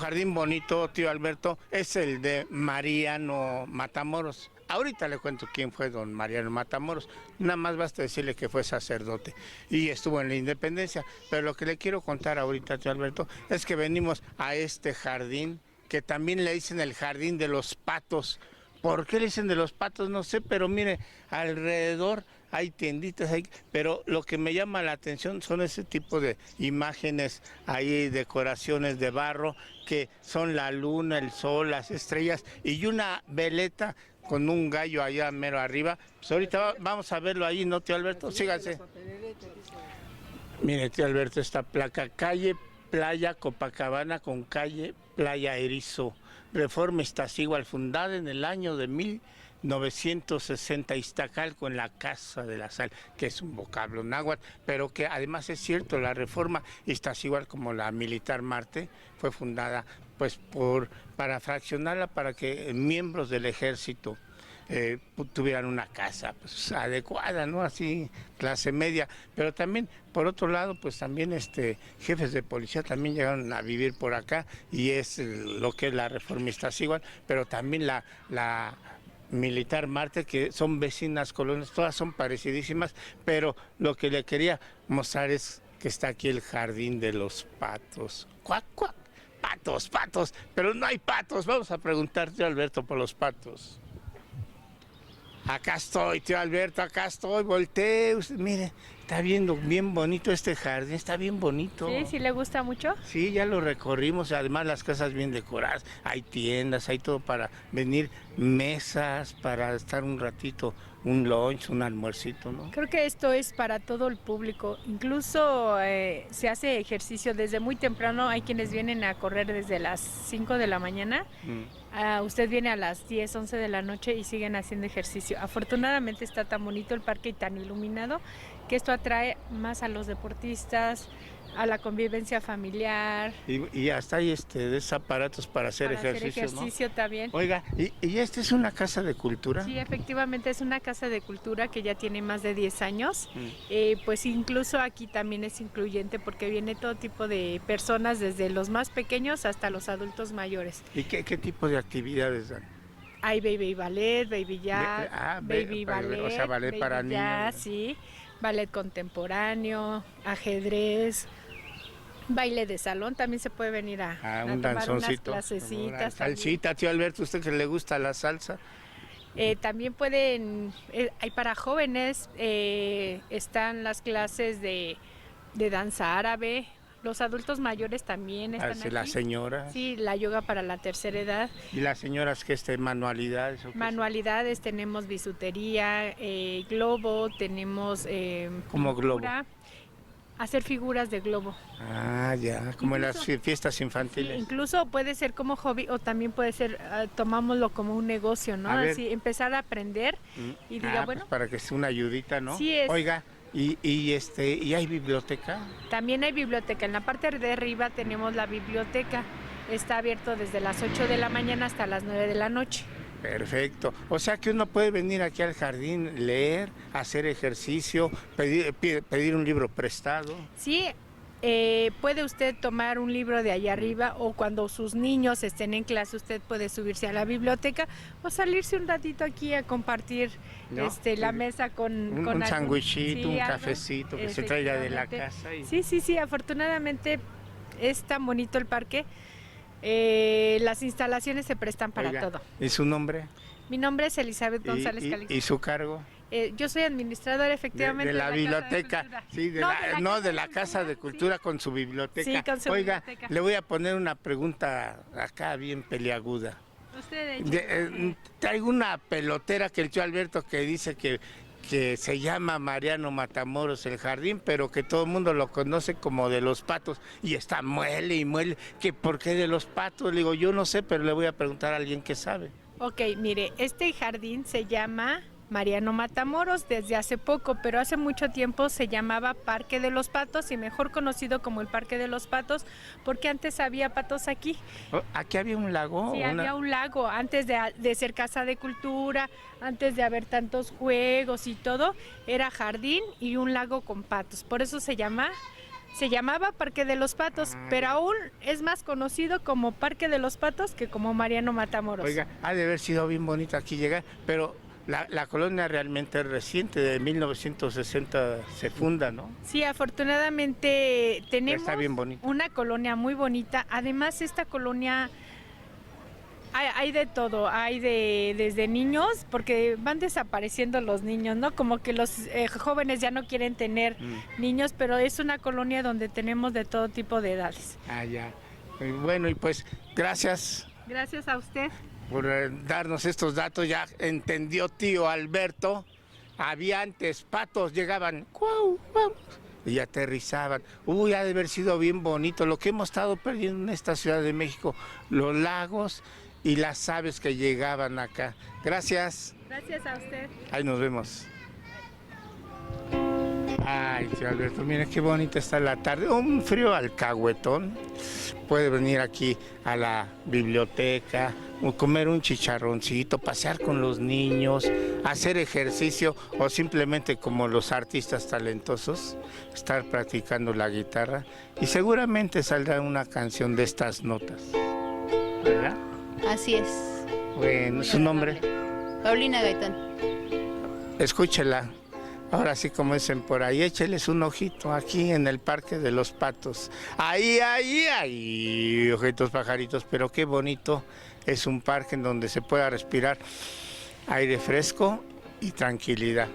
jardín bonito, tío Alberto, es el de Mariano Matamoros. Ahorita le cuento quién fue don Mariano Matamoros, nada más basta decirle que fue sacerdote y estuvo en la independencia, pero lo que le quiero contar ahorita, tío Alberto, es que venimos a este jardín, que también le dicen el jardín de los patos. ¿Por qué le dicen de los patos? No sé, pero mire, alrededor hay tienditas, pero lo que me llama la atención son ese tipo de imágenes, ahí decoraciones de barro, que son la luna, el sol, las estrellas y una veleta con un gallo allá mero arriba. Pues ahorita vamos a verlo ahí, ¿no, tío Alberto? Sígase. Mire, tío Alberto, esta placa, calle Playa Copacabana con calle Playa Erizo, Reforma Iztaccíhuatl, fundada en el año de 1960, Iztacalco, en la Casa de la Sal, que es un vocablo náhuatl, pero que además es cierto, la Reforma Iztaccíhuatl, como la Militar Marte, fue fundada pues para fraccionarla, para que miembros del ejército tuvieran una casa pues adecuada, ¿no? Así, clase media, pero también, por otro lado, pues también jefes de policía también llegaron a vivir por acá, y es lo que es la Reforma Iztaccíhuatl, pero también la Militar Marte, que son vecinas colonias, todas son parecidísimas, pero lo que le quería mostrar es que está aquí el jardín de los patos. ¡Cuac, cuac! Patos, patos, pero no hay patos. Vamos a preguntarte, Alberto, por los patos. Acá estoy, tío Alberto, acá estoy, voltee, usted, mire, está viendo bien bonito este jardín, está bien bonito. Sí, sí le gusta mucho. Sí, ya lo recorrimos, además las casas bien decoradas, hay tiendas, hay todo para venir, mesas, para estar un ratito, un lunch, un almuercito, ¿no? Creo que esto es para todo el público, incluso se hace ejercicio desde muy temprano, hay quienes vienen a correr desde las 5 de la mañana. Usted viene a las 10, 11 de la noche y siguen haciendo ejercicio. Afortunadamente está tan bonito el parque y tan iluminado que esto atrae más a los deportistas, a la convivencia familiar. Y hasta hay de esos aparatos para hacer ejercicio, ¿no? También. Oiga, ¿y esta es una casa de cultura? Sí, efectivamente es una casa de cultura que ya tiene más de 10 años. Pues incluso aquí también es incluyente porque viene todo tipo de personas, desde los más pequeños hasta los adultos mayores. ¿Y qué tipo de actividades dan? Hay baby ballet, baby jazz, baby ballet, o sea, ballet para niños. Sí, ballet contemporáneo, ajedrez, baile de salón, también se puede venir a un tomar danzoncito, unas clasecitas. Salsita, tío Alberto, ¿usted que le gusta la salsa? También pueden, hay para jóvenes, están las clases de danza árabe. Los adultos mayores también están aquí. ¿Las señoras? Sí, la yoga para la tercera edad. ¿Y las señoras qué manualidades? Manualidades, tenemos bisutería, globo, tenemos ¿Cómo globo? Hacer figuras de globo. Ah, ya, como incluso, en las fiestas infantiles. Sí, incluso puede ser como hobby o también puede ser, tomámoslo como un negocio, ¿no? Así, empezar a aprender y diga, bueno. Pues para que sea una ayudita, ¿no? Sí es. Oiga, ¿y hay biblioteca? También hay biblioteca. En la parte de arriba tenemos la biblioteca. Está abierto desde las 8 de la mañana hasta las 9 de la noche. Perfecto. O sea que uno puede venir aquí al jardín, leer, hacer ejercicio, pedir un libro prestado. Sí, puede usted tomar un libro de allá arriba o cuando sus niños estén en clase usted puede subirse a la biblioteca o salirse un ratito aquí a compartir, ¿no? La mesa con un sándwichito, un cafecito que se traiga de la casa. Sí, afortunadamente es tan bonito el parque. Las instalaciones se prestan para todo. ¿Y su nombre? Mi nombre es Elizabeth González Calixto. ¿Y su cargo? Yo soy administradora efectivamente de la biblioteca, de la Casa de Cultura, sí. Con su biblioteca. Sí, con su biblioteca. Le voy a poner una pregunta acá bien peliaguda. Traigo una pelotera que el tío Alberto que dice que se llama Mariano Matamoros el jardín, pero que todo el mundo lo conoce como de los patos, y está muele y muele, que ¿por qué de los patos? Le digo, yo no sé, pero le voy a preguntar a alguien que sabe. Ok, mire, este jardín se llama Mariano Matamoros desde hace poco, pero hace mucho tiempo se llamaba Parque de los Patos y mejor conocido como el Parque de los Patos porque antes había patos aquí. ¿Aquí había un lago? Sí, había un lago antes de ser Casa de Cultura, antes de haber tantos juegos y todo, era jardín y un lago con patos, por eso se llama Se llamaba Parque de los Patos, pero aún es más conocido como Parque de los Patos que como Mariano Matamoros. Oiga, ha de haber sido bien bonito aquí llegar, pero la colonia realmente es reciente, de 1960 se funda, ¿no? Sí, afortunadamente tenemos Está bien bonito. una colonia muy bonita. Además, esta colonia hay de todo, desde niños, porque van desapareciendo los niños, ¿no? Como que los jóvenes ya no quieren tener niños, pero es una colonia donde tenemos de todo tipo de edades. Ah, ya. Bueno, y pues gracias Gracias a usted. por darnos estos datos. Ya entendió tío Alberto. Había antes patos, llegaban, ¡cuau, cuau! Y aterrizaban. Uy, ha de haber sido bien bonito. Lo que hemos estado perdiendo en esta Ciudad de México, los lagos y las aves que llegaban acá. Gracias. Gracias a usted. Ahí nos vemos. Ay, tío Alberto, mira qué bonita está la tarde. Un frío alcahuetón. Puede venir aquí a la biblioteca, o comer un chicharroncito, pasear con los niños, hacer ejercicio o simplemente como los artistas talentosos, estar practicando la guitarra y seguramente saldrá una canción de estas notas. ¿Verdad? Así es. Bueno, Muy su nombre. agradable. Paulina Gaitán. Escúchela. Ahora sí, como dicen por ahí, écheles un ojito aquí en el Parque de los Patos. Ahí, ojitos pajaritos, pero qué bonito es un parque en donde se pueda respirar aire fresco y tranquilidad.